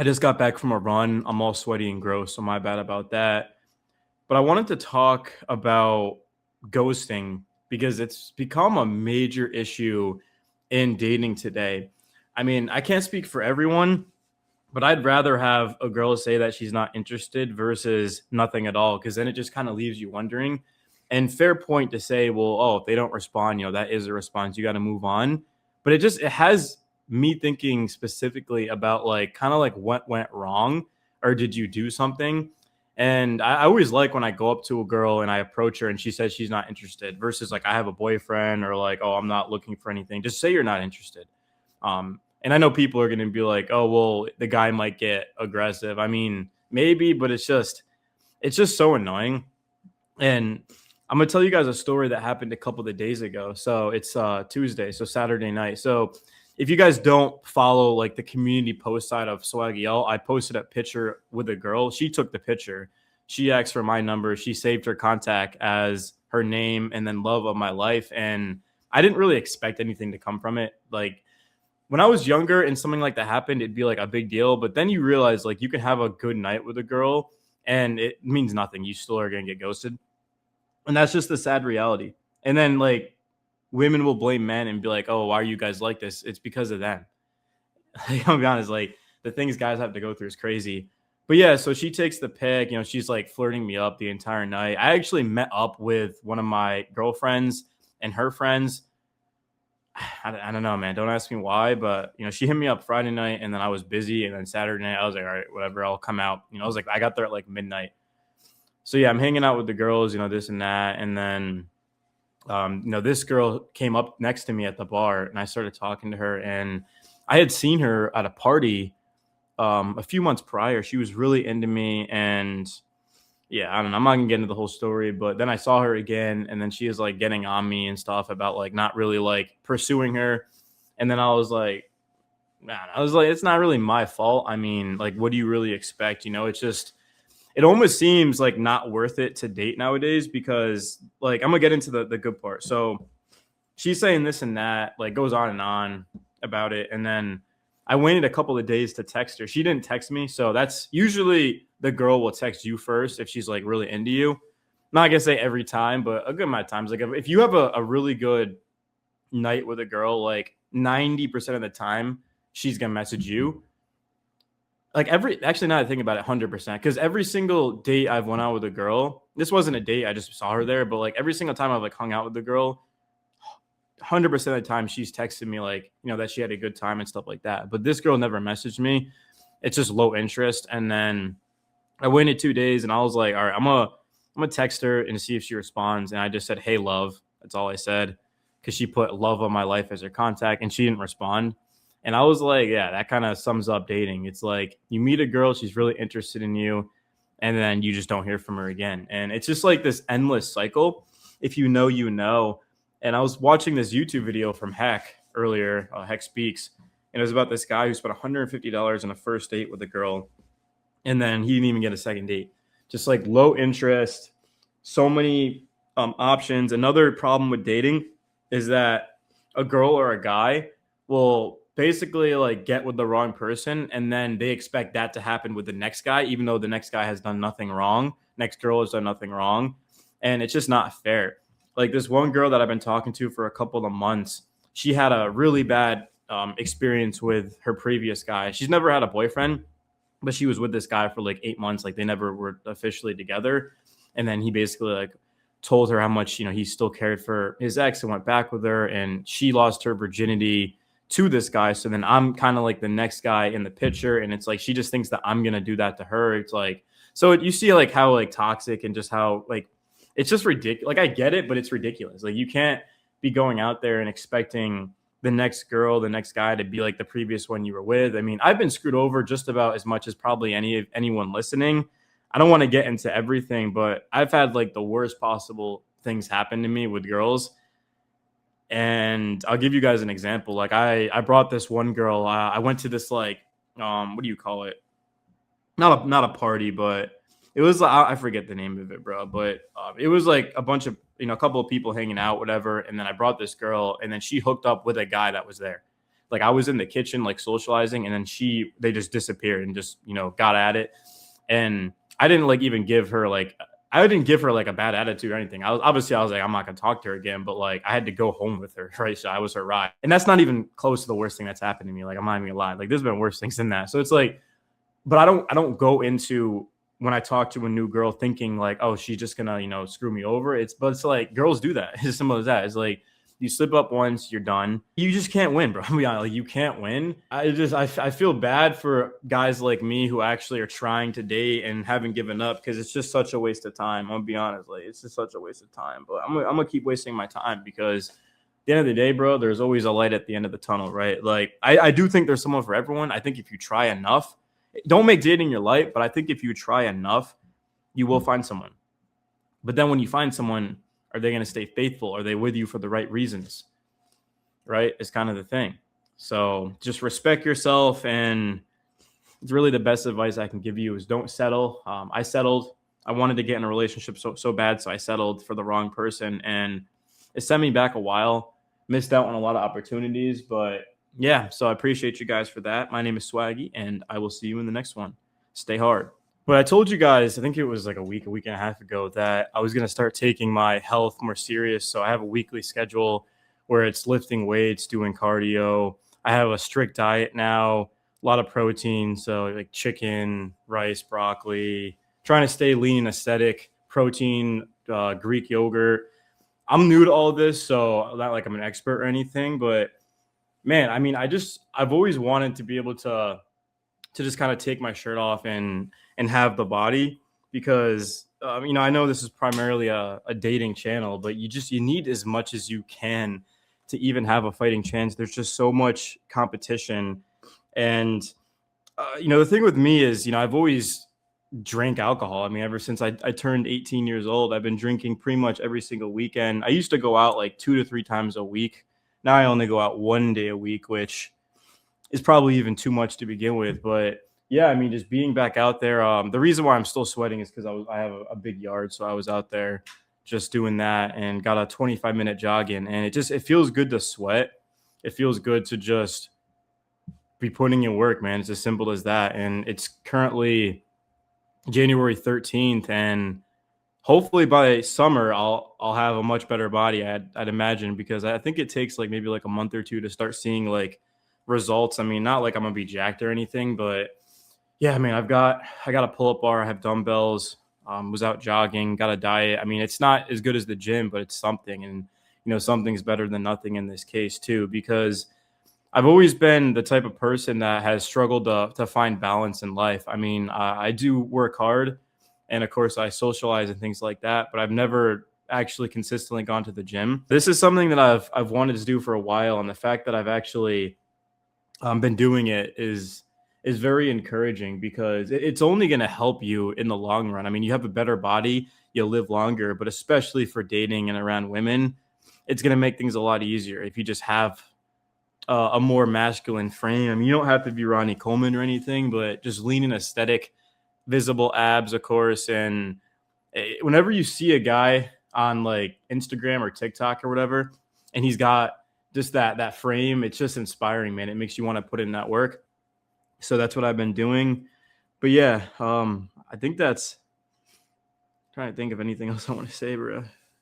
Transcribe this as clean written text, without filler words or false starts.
I just got back from a run. I'm all sweaty and gross, so my bad about that. But I wanted to talk about ghosting because it's become a major issue in dating today. I mean, I can't speak for everyone, but I'd rather have a girl say that she's not interested versus nothing at all, because then it just kind of leaves you wondering. And fair point to say, well, oh, if they don't respond, that is a response. You got to move on. But it has me thinking specifically about like kind of like what went wrong, or did you do something? And I always like when I go up to a girl and I approach her and she says she's not interested versus like I have a boyfriend, or like, oh, I'm not looking for anything. Just say you're not interested. And I know people are going to be like, oh, well, the guy might get aggressive. I mean, maybe, but it's just so annoying. And I'm gonna tell you guys a story that happened a couple of days ago. So it's Tuesday, so Saturday night. So if you guys don't follow like the community post side of Swaggy, I posted a picture with a girl. She took the picture. She asked for my number. She saved her contact as her name and then love of my life. And I didn't really expect anything to come from it. Like when I was younger and something like that happened, it'd be like a big deal. But then you realize like you can have a good night with a girl and it means nothing. You still are gonna get ghosted. And that's just the sad reality. And then like women will blame men and be like, "Oh, why are you guys like this?" It's because of them. I'll be honest, like the things guys have to go through is crazy. But yeah, so she takes the pic. She's like flirting me up the entire night. I actually met up with one of my girlfriends and her friends. I don't know, man. Don't ask me why, but she hit me up Friday night, and then I was busy, and then Saturday night I was like, all right, whatever, I'll come out. I was like, I got there at like midnight. So yeah, I'm hanging out with the girls, this and that, and then this girl came up next to me at the bar, and I started talking to her, and I had seen her at a party a few months prior. She was really into me, and yeah, I don't know. I'm not gonna get into the whole story, but then I saw her again, and then she is like getting on me and stuff about like not really like pursuing her, and then I was like, man, it's not really my fault. I mean, like, what do you really expect? It's just it almost seems like not worth it to date nowadays because like I'm gonna get into the good part. So she's saying this and that, like goes on and on about it. And then I waited a couple of days to text her. She didn't text me. So that's usually the girl will text you first if she's like really into you. I'm not gonna say every time, but a good amount of times. Like if you have a really good night with a girl, like 90% of the time, she's gonna message you. Like actually now I think about it, 100%, because every single date I've went out with a girl, this wasn't a date, I just saw her there, but like every single time I've like hung out with the girl, 100% of the time she's texted me like that she had a good time and stuff like that. But this girl never messaged me. It's just low interest. And then I waited 2 days and I was like, all right, I'm gonna text her and see if she responds. And I just said, hey, love. That's all I said, because she put love of my life as her contact and she didn't respond. And I was like, yeah, that kind of sums up dating. It's like you meet a girl, she's really interested in you, and then you just don't hear from her again. And it's just like this endless cycle. If you know, you know. And I was watching this YouTube video from Heck earlier, Heck Speaks, and it was about this guy who spent $150 on a first date with a girl, and then he didn't even get a second date. Just like low interest, so many options. Another problem with dating is that a girl or a guy will basically like get with the wrong person, and then they expect that to happen with the next guy, even though the next guy has done nothing wrong. Next girl has done nothing wrong, and it's just not fair. Like this one girl that I've been talking to for a couple of months, she had a really bad experience with her previous guy. She's never had a boyfriend, but she was with this guy for like 8 months. Like they never were officially together, and then he basically like told her how much he still cared for his ex and went back with her, and she lost her virginity to this guy. So then I'm kind of like the next guy in the picture, and it's like she just thinks that I'm gonna do that to her. It's like you see like how like toxic and just how like it's just ridiculous. Like I get it, but it's ridiculous. Like you can't be going out there and expecting the next girl, the next guy to be like the previous one you were with. I mean, I've been screwed over just about as much as probably anyone listening. I don't want to get into everything, but I've had like the worst possible things happen to me with girls. And I'll give you guys an example. Like I brought this one girl. I went to this like what do you call it? Not a party, but it was I forget the name of it, bro. But it was like a bunch of a couple of people hanging out, whatever. And then I brought this girl, and then she hooked up with a guy that was there. Like I was in the kitchen like socializing, and then they just disappeared and just got at it. And I didn't like even give her like I didn't give her like a bad attitude or anything. I was like, I'm not gonna talk to her again, but like I had to go home with her, right? So I was her ride. And that's not even close to the worst thing that's happened to me. Like I'm not even gonna lie. Like there's been worse things than that. So it's like, but I don't go into when I talk to a new girl thinking like, oh, she's just gonna, screw me over. But it's like girls do that. It's as simple as that. It's like you slip up once, you're done. You just can't win, bro. I mean, like you can't win. I feel bad for guys like me who actually are trying to date and haven't given up because it's just such a waste of time. I'm gonna be honest, like it's just such a waste of time. But I'm gonna keep wasting my time because at the end of the day, bro, there's always a light at the end of the tunnel, right? Like I do think there's someone for everyone. I think if you try enough, don't make dating your life, but I think if you try enough, you will find someone. But then when you find someone, are they going to stay faithful? Are they with you for the right reasons? Right? It's kind of the thing. So just respect yourself. And it's really the best advice I can give you is don't settle. I settled. I wanted to get in a relationship so bad. So I settled for the wrong person. And it sent me back a while. Missed out on a lot of opportunities. But yeah, so I appreciate you guys for that. My name is Swaggy, and I will see you in the next one. Stay hard. But I told you guys, I think it was like a week and a half ago, that I was going to start taking my health more serious. So I have a weekly schedule where it's lifting weights, doing cardio. I have a strict diet now, a lot of protein. So like chicken, rice, broccoli, trying to stay lean and aesthetic, protein, Greek yogurt. I'm new to all this, so not like I'm an expert or anything, but man, I mean, I've always wanted to be able to just kind of take my shirt off and have the body because I know this is primarily a dating channel, but you need as much as you can to even have a fighting chance. There's just so much competition, and the thing with me is I've always drank alcohol. I mean, ever since I turned 18 years old, I've been drinking pretty much every single weekend. I used to go out like 2 to 3 times a week. Now I only go out 1 day a week, which is probably even too much to begin with. But yeah, I mean, just being back out there. The reason why I'm still sweating is because I have a big yard, so I was out there just doing that and got a 25-minute jog in, and it feels good to sweat. It feels good to just be putting in work, man. It's as simple as that. And it's currently January 13th, and hopefully by summer I'll have a much better body. I'd imagine, because I think it takes like maybe like a month or two to start seeing like results. I mean, not like I'm gonna be jacked or anything, but yeah, I mean, I got a pull-up bar, I have dumbbells, was out jogging, got a diet. I mean, it's not as good as the gym, but it's something. And something's better than nothing in this case too, because I've always been the type of person that has struggled to find balance in life. I mean, I do work hard, and of course I socialize and things like that, but I've never actually consistently gone to the gym. This is something that I've wanted to do for a while, and the fact that I've actually been doing it is very encouraging, because it's only going to help you in the long run. I mean, you have a better body, you'll live longer, but especially for dating and around women, it's going to make things a lot easier if you just have a more masculine frame. I mean, you don't have to be Ronnie Coleman or anything, but just lean and aesthetic, visible abs, of course. And whenever you see a guy on like Instagram or TikTok or whatever, and he's got just that frame, it's just inspiring, man. It makes you want to put in that work. So that's what I've been doing. But yeah, I think that's, trying to think of anything else I want to say, bro.